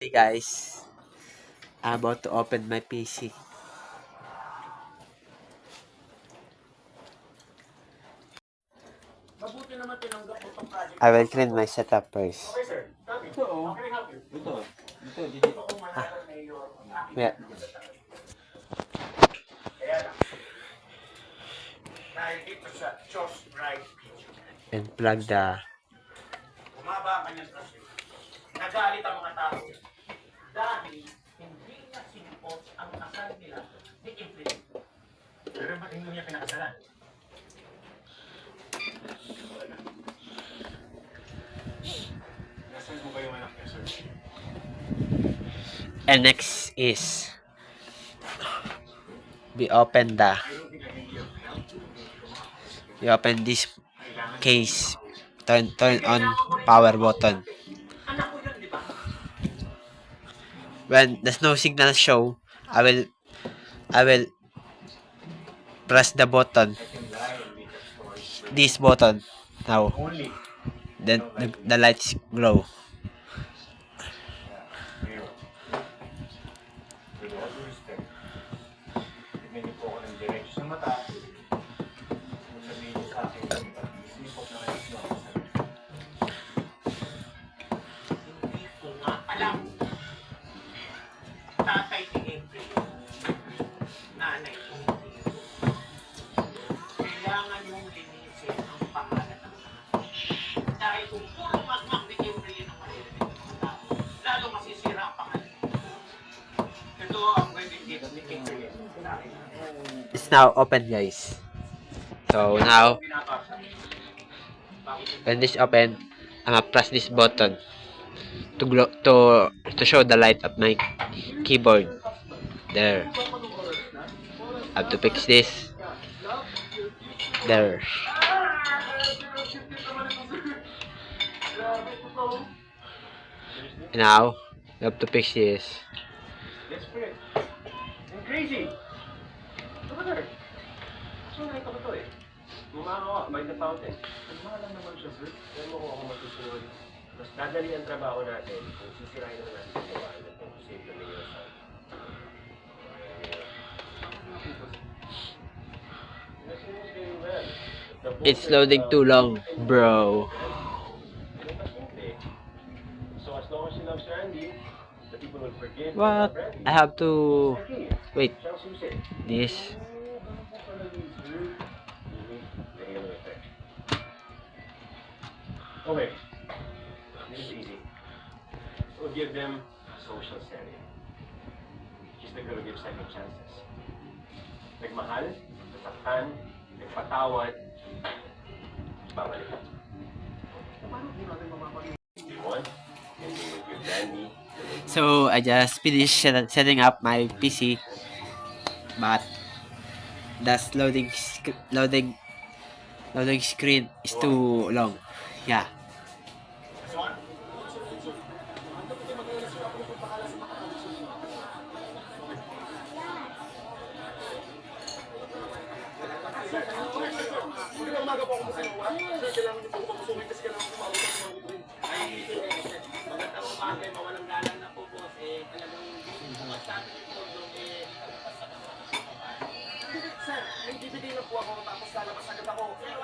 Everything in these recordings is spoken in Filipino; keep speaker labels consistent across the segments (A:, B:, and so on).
A: Hey guys, I'm about to open my PC. I will clean my setup first. Yeah. And plug the.
B: Bumaba ang kanyang presyon. Nagalit ang mga tao dahil hindi niya sinuot ang kasal nila ni Evelyn. Pero ba't hindi niya pinakasalan? Nasaan mo ba yung anak niya, sir?
A: And next is we open this case. Turn on power button.
B: Anak ko yun, di ba?
A: When there's no signal show, I will press the button. This button now. Then the lights glow.
B: With all due respect, tignan niyo po ako ng diretso sa mata. Kung sabihin niyo sa akin, isipot na kayo siya ako sa hindi ko nga alam. Tatay ni Evelyn, nanay ni Evelyn. Kailangan mong linisin ang pangalan ng anak. Dahil kung puro magmang ni Evelyn ang maririnig ng mga tao, lalo masisira ang pangalan. Ito ang wedding gift ni Evelyn.
A: It's now open, guys. So now when this open, I'm gonna press this button to glow to show the light of my keyboard. There. I have to fix this. There. Now we have to fix this.
B: Desperate. I'm crazy. Look at her. So, nakita ko to eh. Gumagawa by the fountain. Mahal lang naman siya, sir. Kaya mo kung ako matusunod. Mas dadali ang trabaho natin kung sisirain na natin sa gawain na kung save na niyo sa
A: It's loading too long, bro.
B: So as long as she loves Randy, the people will forgive.
A: What? I have to wait.
B: Siyang susi.
A: This.
B: Okay. This is easy. We'll give them a social setting. She's the girl who gives second chances. Nagmahal, nasaktan, nagpatawad, babalik. Paano di natin mamapagin? You want? And you will give Randy.
A: So I just finished setting up my PC, but the loading screen is too long. Yeah.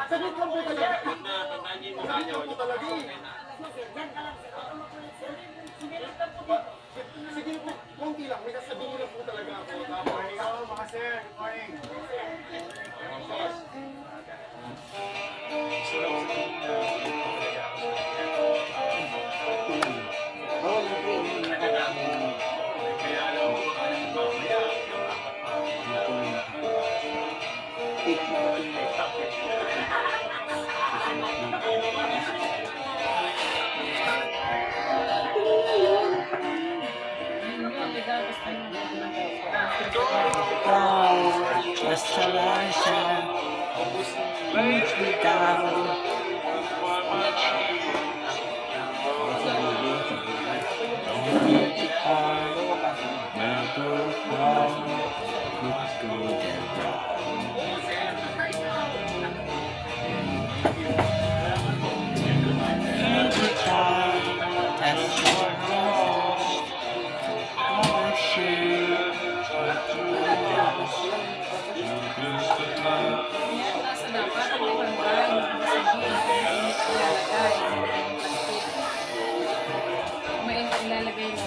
B: Saglit lang po talaga. Saglit lang po talaga eh. Sige po, konti lang. May sasabihin lang po talaga ako. Morning ako, mga sir. Good morning.
A: Just a lesson, reach me down.
C: ilalagay mo.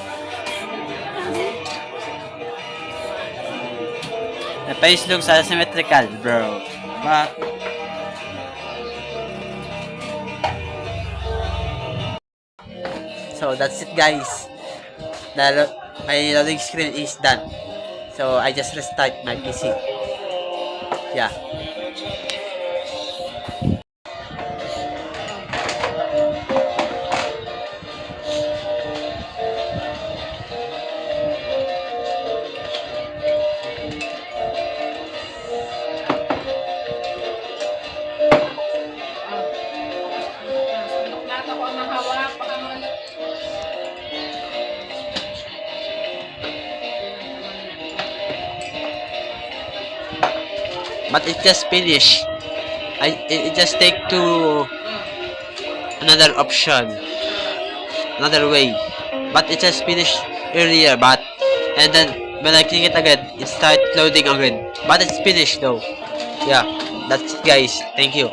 D: Napaislog sa symmetrical, bro. But, so that's it, guys. My loading screen is done. So I just restart my PC. Yeah.
C: Lahat ako ang mahawak. Baka mawala.
A: But it just finished. It just take to another option, another way. But it just finished earlier. But and then when I click it again, it start loading again. But it's finished though. Yeah, that's it, guys. Thank you.